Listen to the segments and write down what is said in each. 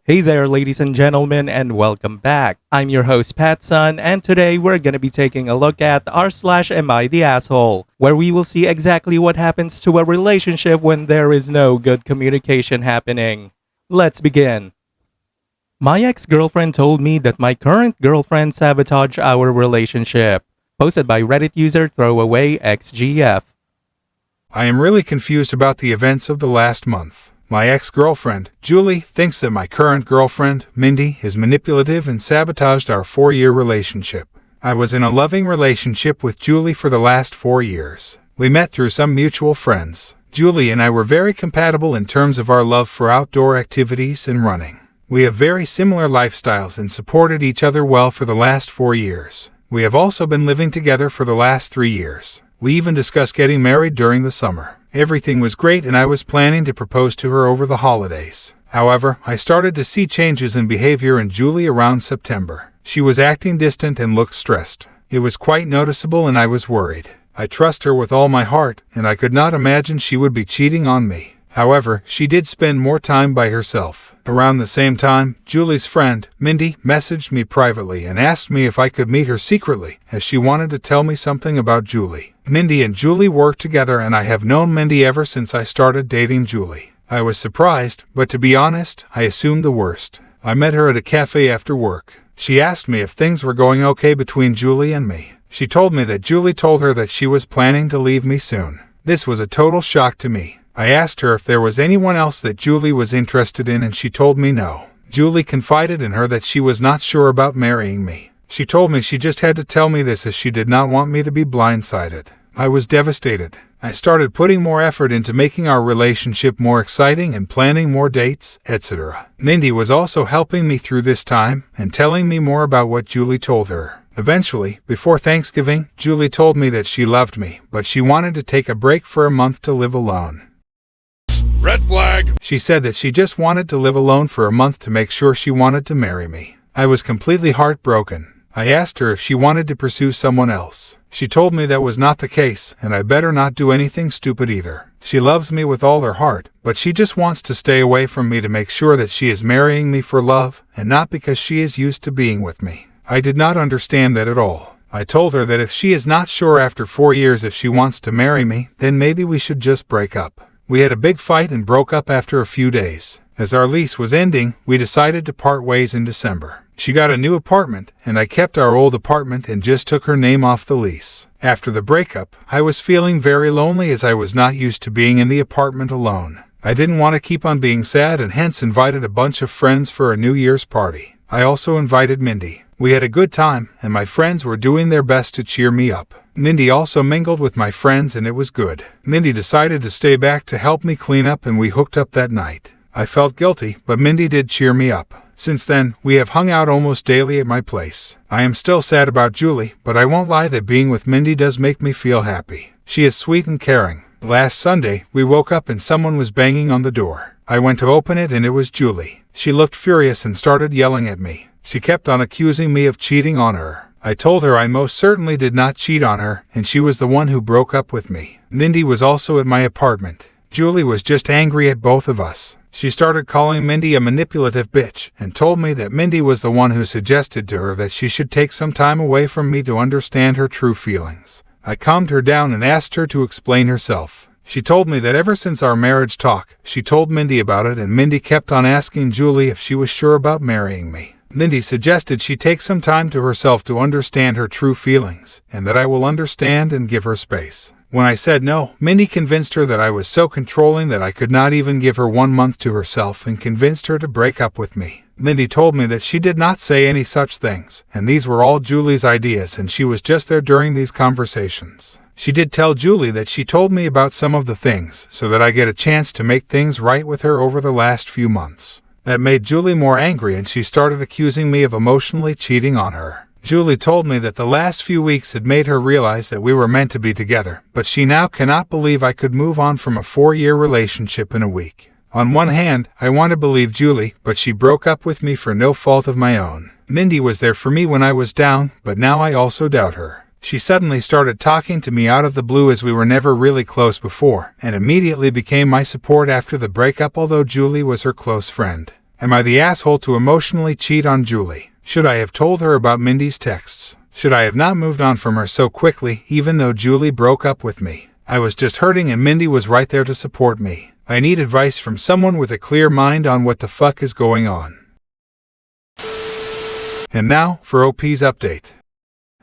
Hey there, ladies and gentlemen, and welcome back. I'm your host, PattSun, and today we're gonna be taking a look at r/am I the asshole, where we will see exactly what happens to a relationship when there is no good communication happening. Let's begin. My ex-girlfriend told me that my current girlfriend sabotaged our relationship. Posted by Reddit user ThrowawayXGF. I am really confused about the events of the last month. My ex-girlfriend, Julie, thinks that my current girlfriend, Mindy, is manipulative and sabotaged our 4-year relationship. I was in a loving relationship with Julie for the last 4 years. We met through some mutual friends. Julie and I were very compatible in terms of our love for outdoor activities and running. We have very similar lifestyles and supported each other well for the last 4 years. We have also been living together for the last 3 years. We even discussed getting married during the summer. Everything was great and I was planning to propose to her over the holidays. However, I started to see changes in behavior in Julie around September. She was acting distant and looked stressed. It was quite noticeable and I was worried. I trust her with all my heart, and I could not imagine she would be cheating on me. However, she did spend more time by herself. Around the same time, Julie's friend, Mindy, messaged me privately and asked me if I could meet her secretly, as she wanted to tell me something about Julie. Mindy and Julie work together and I have known Mindy ever since I started dating Julie. I was surprised, but to be honest, I assumed the worst. I met her at a cafe after work. She asked me if things were going okay between Julie and me. She told me that Julie told her that she was planning to leave me soon. This was a total shock to me. I asked her if there was anyone else that Julie was interested in and she told me no. Julie confided in her that she was not sure about marrying me. She told me she just had to tell me this as she did not want me to be blindsided. I was devastated. I started putting more effort into making our relationship more exciting and planning more dates, etc. Mindy was also helping me through this time and telling me more about what Julie told her. Eventually, before Thanksgiving, Julie told me that she loved me, but she wanted to take a break for a month to live alone. Red flag! She said that she just wanted to live alone for a month to make sure she wanted to marry me. I was completely heartbroken. I asked her if she wanted to pursue someone else. She told me that was not the case, and I better not do anything stupid either. She loves me with all her heart, but she just wants to stay away from me to make sure that she is marrying me for love, and not because she is used to being with me. I did not understand that at all. I told her that if she is not sure after 4 years if she wants to marry me, then maybe we should just break up. We had a big fight and broke up after a few days. As our lease was ending, we decided to part ways in December. She got a new apartment, and I kept our old apartment and just took her name off the lease. After the breakup, I was feeling very lonely as I was not used to being in the apartment alone. I didn't want to keep on being sad and hence invited a bunch of friends for a New Year's party. I also invited Mindy. We had a good time, and my friends were doing their best to cheer me up. Mindy also mingled with my friends and it was good. Mindy decided to stay back to help me clean up and we hooked up that night. I felt guilty, but Mindy did cheer me up. Since then, we have hung out almost daily at my place. I am still sad about Julie, but I won't lie that being with Mindy does make me feel happy. She is sweet and caring. Last Sunday, we woke up and someone was banging on the door. I went to open it and it was Julie. She looked furious and started yelling at me. She kept on accusing me of cheating on her. I told her I most certainly did not cheat on her, and she was the one who broke up with me. Mindy was also at my apartment. Julie was just angry at both of us. She started calling Mindy a manipulative bitch, and told me that Mindy was the one who suggested to her that she should take some time away from me to understand her true feelings. I calmed her down and asked her to explain herself. She told me that ever since our marriage talk, she told Mindy about it and Mindy kept on asking Julie if she was sure about marrying me. Mindy suggested she take some time to herself to understand her true feelings, and that I will understand and give her space. When I said no, Mindy convinced her that I was so controlling that I could not even give her 1 month to herself and convinced her to break up with me. Mindy told me that she did not say any such things, and these were all Julie's ideas and she was just there during these conversations. She did tell Julie that she told me about some of the things so that I get a chance to make things right with her over the last few months. That made Julie more angry and she started accusing me of emotionally cheating on her. Julie told me that the last few weeks had made her realize that we were meant to be together, but she now cannot believe I could move on from a 4-year relationship in a week. On one hand, I want to believe Julie, but she broke up with me for no fault of my own. Mindy was there for me when I was down, but now I also doubt her. She suddenly started talking to me out of the blue as we were never really close before, and immediately became my support after the breakup, although Julie was her close friend. Am I the asshole to emotionally cheat on Julie? Should I have told her about Mindy's texts? Should I have not moved on from her so quickly, even though Julie broke up with me? I was just hurting and Mindy was right there to support me. I need advice from someone with a clear mind on what the fuck is going on. And now, for OP's update.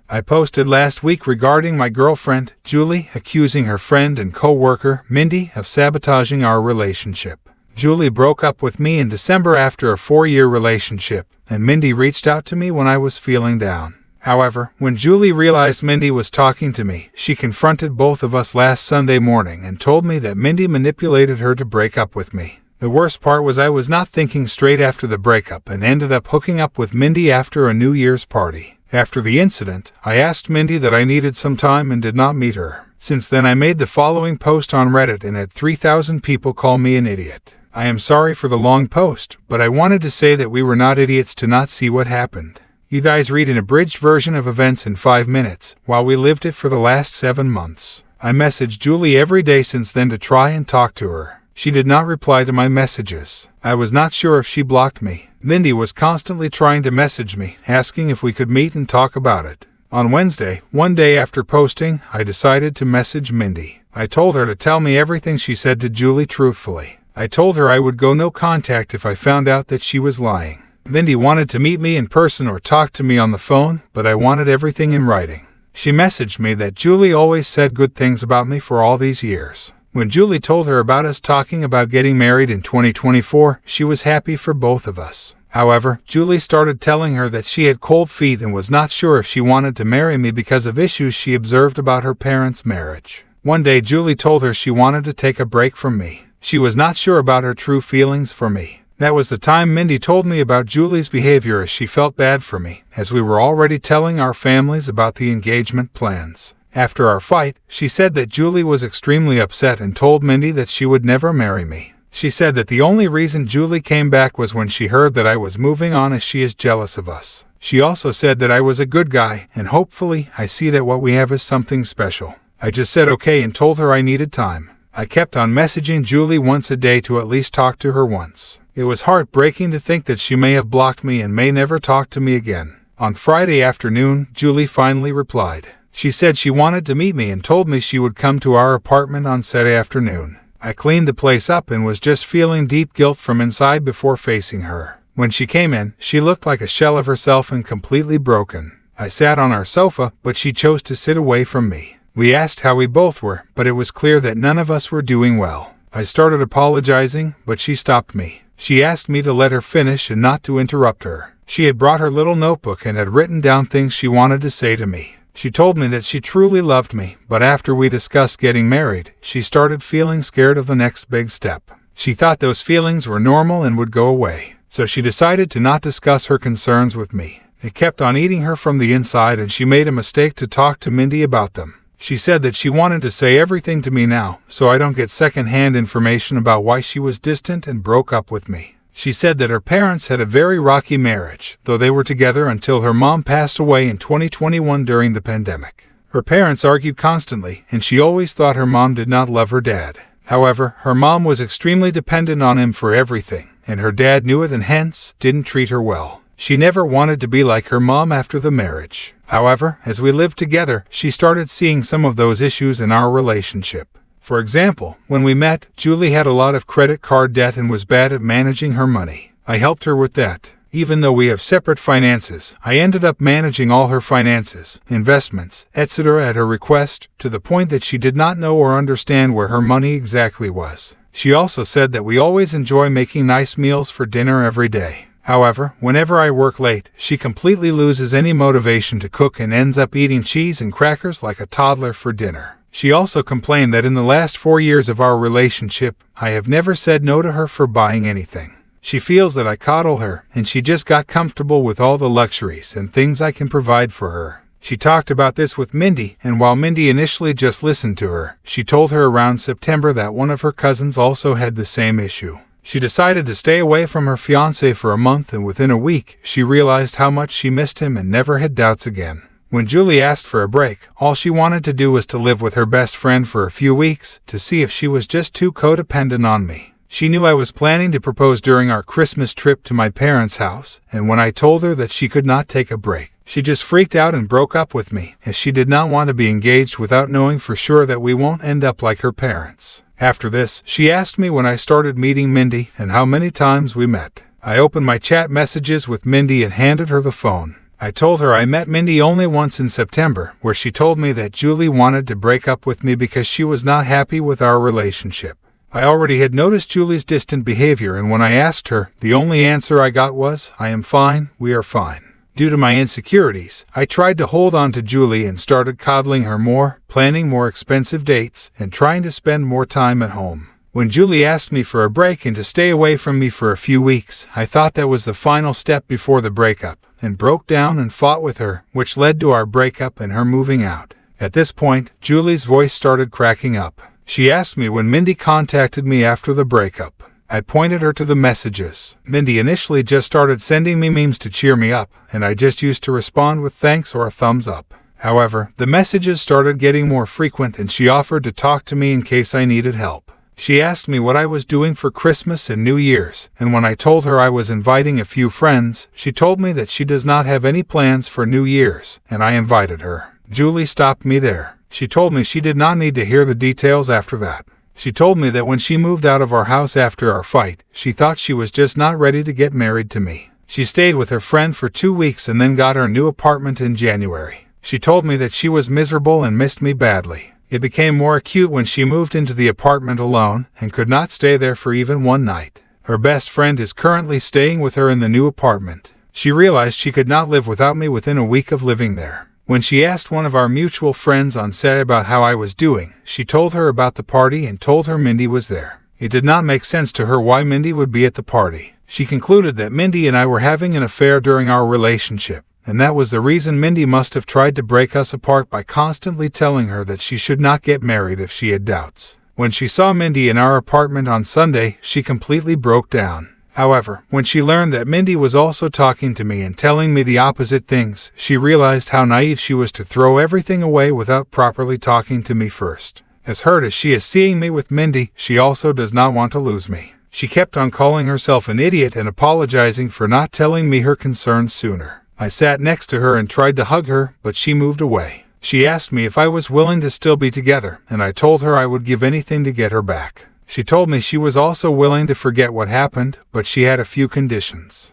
I posted last week regarding my girlfriend, Julie, accusing her friend and co-worker, Mindy, of sabotaging our relationship. Julie broke up with me in December after a 4-year relationship, and Mindy reached out to me when I was feeling down. However, when Julie realized Mindy was talking to me, she confronted both of us last Sunday morning and told me that Mindy manipulated her to break up with me. The worst part was I was not thinking straight after the breakup and ended up hooking up with Mindy after a New Year's party. After the incident, I asked Mindy that I needed some time and did not meet her. Since then I made the following post on Reddit and had 3,000 people call me an idiot. I am sorry for the long post, but I wanted to say that we were not idiots to not see what happened. You guys read an abridged version of events in 5 minutes, while we lived it for the last 7 months. I messaged Julie every day since then to try and talk to her. She did not reply to my messages. I was not sure if she blocked me. Mindy was constantly trying to message me, asking if we could meet and talk about it. On Wednesday, one day after posting, I decided to message Mindy. I told her to tell me everything she said to Julie truthfully. I told her I would go no contact if I found out that she was lying. Mindy wanted to meet me in person or talk to me on the phone, but I wanted everything in writing. She messaged me that Julie always said good things about me for all these years. When Julie told her about us talking about getting married in 2024, she was happy for both of us. However, Julie started telling her that she had cold feet and was not sure if she wanted to marry me because of issues she observed about her parents' marriage. One day Julie told her she wanted to take a break from me. She was not sure about her true feelings for me. That was the time Mindy told me about Julie's behavior as she felt bad for me, as we were already telling our families about the engagement plans. After our fight, she said that Julie was extremely upset and told Mindy that she would never marry me. She said that the only reason Julie came back was when she heard that I was moving on as she is jealous of us. She also said that I was a good guy, and hopefully I see that what we have is something special. I just said okay and told her I needed time. I kept on messaging Julie once a day to at least talk to her once. It was heartbreaking to think that she may have blocked me and may never talk to me again. On Friday afternoon, Julie finally replied. She said she wanted to meet me and told me she would come to our apartment on Saturday afternoon. I cleaned the place up and was just feeling deep guilt from inside before facing her. When she came in, she looked like a shell of herself and completely broken. I sat on our sofa, but she chose to sit away from me. We asked how we both were, but it was clear that none of us were doing well. I started apologizing, but she stopped me. She asked me to let her finish and not to interrupt her. She had brought her little notebook and had written down things she wanted to say to me. She told me that she truly loved me, but after we discussed getting married, she started feeling scared of the next big step. She thought those feelings were normal and would go away, so she decided to not discuss her concerns with me. It kept on eating her from the inside and she made a mistake to talk to Mindy about them. She said that she wanted to say everything to me now, so I don't get second-hand information about why she was distant and broke up with me. She said that her parents had a very rocky marriage, though they were together until her mom passed away in 2021 during the pandemic. Her parents argued constantly, and she always thought her mom did not love her dad. However, her mom was extremely dependent on him for everything, and her dad knew it and hence didn't treat her well. She never wanted to be like her mom after the marriage. However, as we lived together, she started seeing some of those issues in our relationship. For example, when we met, Julie had a lot of credit card debt and was bad at managing her money. I helped her with that. Even though we have separate finances, I ended up managing all her finances, investments, etc. at her request, to the point that she did not know or understand where her money exactly was. She also said that we always enjoy making nice meals for dinner every day. However, whenever I work late, she completely loses any motivation to cook and ends up eating cheese and crackers like a toddler for dinner. She also complained that in the last 4 years of our relationship, I have never said no to her for buying anything. She feels that I coddle her, and she just got comfortable with all the luxuries and things I can provide for her. She talked about this with Mindy, and while Mindy initially just listened to her, she told her around September that one of her cousins also had the same issue. She decided to stay away from her fiancé for a month, and within a week, she realized how much she missed him and never had doubts again. When Julie asked for a break, all she wanted to do was to live with her best friend for a few weeks to see if she was just too codependent on me. She knew I was planning to propose during our Christmas trip to my parents' house, and when I told her that she could not take a break, she just freaked out and broke up with me, as she did not want to be engaged without knowing for sure that we won't end up like her parents. After this, she asked me when I started meeting Mindy and how many times we met. I opened my chat messages with Mindy and handed her the phone. I told her I met Mindy only once in September, where she told me that Julie wanted to break up with me because she was not happy with our relationship. I already had noticed Julie's distant behavior, and when I asked her, the only answer I got was, "I am fine, we are fine." Due to my insecurities, I tried to hold on to Julie and started coddling her more, planning more expensive dates, and trying to spend more time at home. When Julie asked me for a break and to stay away from me for a few weeks, I thought that was the final step before the breakup, and broke down and fought with her, which led to our breakup and her moving out. At this point, Julie's voice started cracking up. She asked me when Mindy contacted me after the breakup. I pointed her to the messages. Mindy initially just started sending me memes to cheer me up, and I just used to respond with thanks or a thumbs up. However, the messages started getting more frequent, and she offered to talk to me in case I needed help. She asked me what I was doing for Christmas and New Year's, and when I told her I was inviting a few friends, she told me that she does not have any plans for New Year's, and I invited her. Julie stopped me there. She told me she did not need to hear the details after that. She told me that when she moved out of our house after our fight, she thought she was just not ready to get married to me. She stayed with her friend for 2 weeks and then got her new apartment in January. She told me that she was miserable and missed me badly. It became more acute when she moved into the apartment alone and could not stay there for even one night. Her best friend is currently staying with her in the new apartment. She realized she could not live without me within a week of living there. When she asked one of our mutual friends on set about how I was doing, she told her about the party and told her Mindy was there. It did not make sense to her why Mindy would be at the party. She concluded that Mindy and I were having an affair during our relationship, and that was the reason Mindy must have tried to break us apart by constantly telling her that she should not get married if she had doubts. When she saw Mindy in our apartment on Sunday, she completely broke down. However, when she learned that Mindy was also talking to me and telling me the opposite things, she realized how naive she was to throw everything away without properly talking to me first. As hurt as she is seeing me with Mindy, she also does not want to lose me. She kept on calling herself an idiot and apologizing for not telling me her concerns sooner. I sat next to her and tried to hug her, but she moved away. She asked me if I was willing to still be together, and I told her I would give anything to get her back. She told me she was also willing to forget what happened, but she had a few conditions.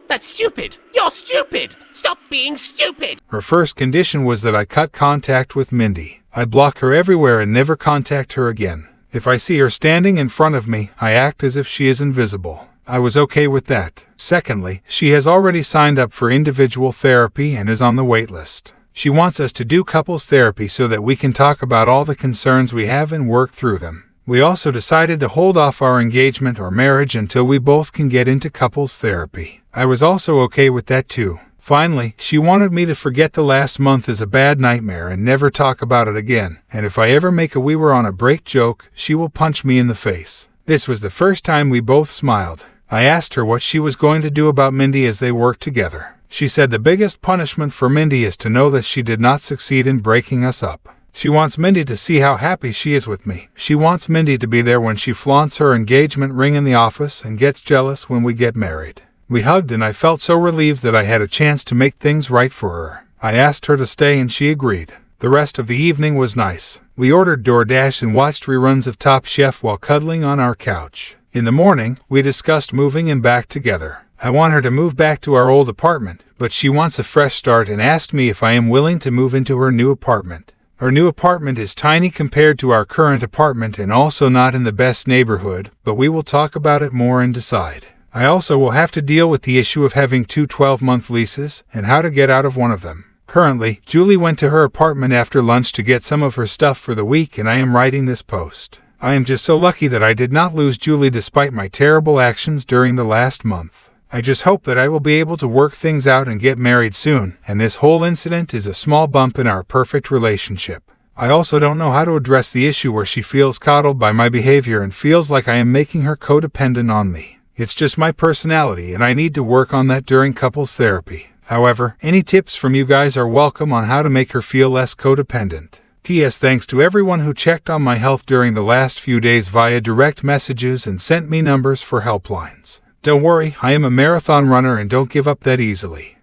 That's stupid! You're stupid! Stop being stupid! Her first condition was that I cut contact with Mindy. I block her everywhere and never contact her again. If I see her standing in front of me, I act as if she is invisible. I was okay with that. Secondly, she has already signed up for individual therapy and is on the wait list. She wants us to do couples therapy so that we can talk about all the concerns we have and work through them. We also decided to hold off our engagement or marriage until we both can get into couples therapy. I was also okay with that too. Finally, she wanted me to forget the last month as a bad nightmare and never talk about it again, and if I ever make a "we were on a break" joke, she will punch me in the face. This was the first time we both smiled. I asked her what she was going to do about Mindy as they worked together. She said the biggest punishment for Mindy is to know that she did not succeed in breaking us up. She wants Mindy to see how happy she is with me. She wants Mindy to be there when she flaunts her engagement ring in the office and gets jealous when we get married. We hugged and I felt so relieved that I had a chance to make things right for her. I asked her to stay and she agreed. The rest of the evening was nice. We ordered DoorDash and watched reruns of Top Chef while cuddling on our couch. In the morning, we discussed moving in back together. I want her to move back to our old apartment, but she wants a fresh start and asked me if I am willing to move into her new apartment. Her new apartment is tiny compared to our current apartment and also not in the best neighborhood, but we will talk about it more and decide. I also will have to deal with the issue of having two 12-month leases and how to get out of one of them. Currently, Julie went to her apartment after lunch to get some of her stuff for the week, and I am writing this post. I am just so lucky that I did not lose Julie despite my terrible actions during the last month. I just hope that I will be able to work things out and get married soon, and this whole incident is a small bump in our perfect relationship. I also don't know how to address the issue where she feels coddled by my behavior and feels like I am making her codependent on me. It's just my personality and I need to work on that during couples therapy. However, any tips from you guys are welcome on how to make her feel less codependent. P.S. Thanks to everyone who checked on my health during the last few days via direct messages and sent me numbers for helplines. Don't worry, I am a marathon runner and don't give up that easily.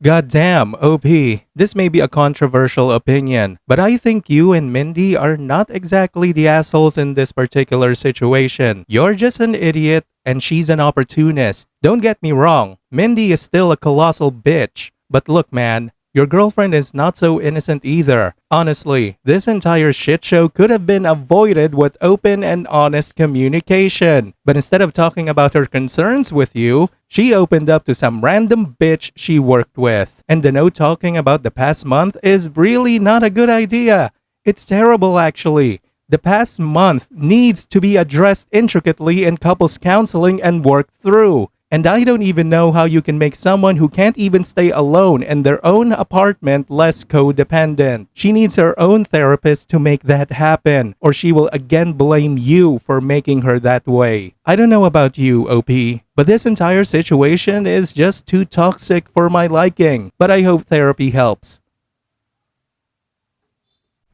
Goddamn, OP. This may be a controversial opinion, but I think you and Mindy are not exactly the assholes in this particular situation. You're just an idiot, and she's an opportunist. Don't get me wrong, Mindy is still a colossal bitch. But look, man, your girlfriend is not so innocent either. Honestly, this entire shit show could have been avoided with open and honest communication. But instead of talking about her concerns with you, she opened up to some random bitch she worked with. And the no talking about the past month is really not a good idea. It's terrible, actually. The past month needs to be addressed intricately in couples counseling and worked through. And I don't even know how you can make someone who can't even stay alone in their own apartment less codependent. She needs her own therapist to make that happen, or she will again blame you for making her that way. I don't know about you, OP, but this entire situation is just too toxic for my liking. But I hope therapy helps.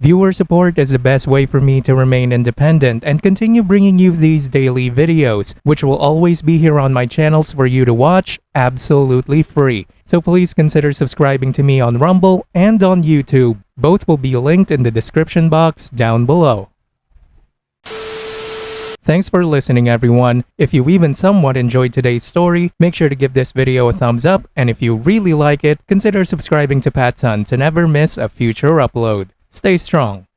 Viewer support is the best way for me to remain independent and continue bringing you these daily videos, which will always be here on my channels for you to watch absolutely free. So please consider subscribing to me on Rumble and on YouTube. Both will be linked in the description box down below. Thanks for listening, everyone. If you even somewhat enjoyed today's story, make sure to give this video a thumbs up, and if you really like it, consider subscribing to PattSun to never miss a future upload. Stay strong.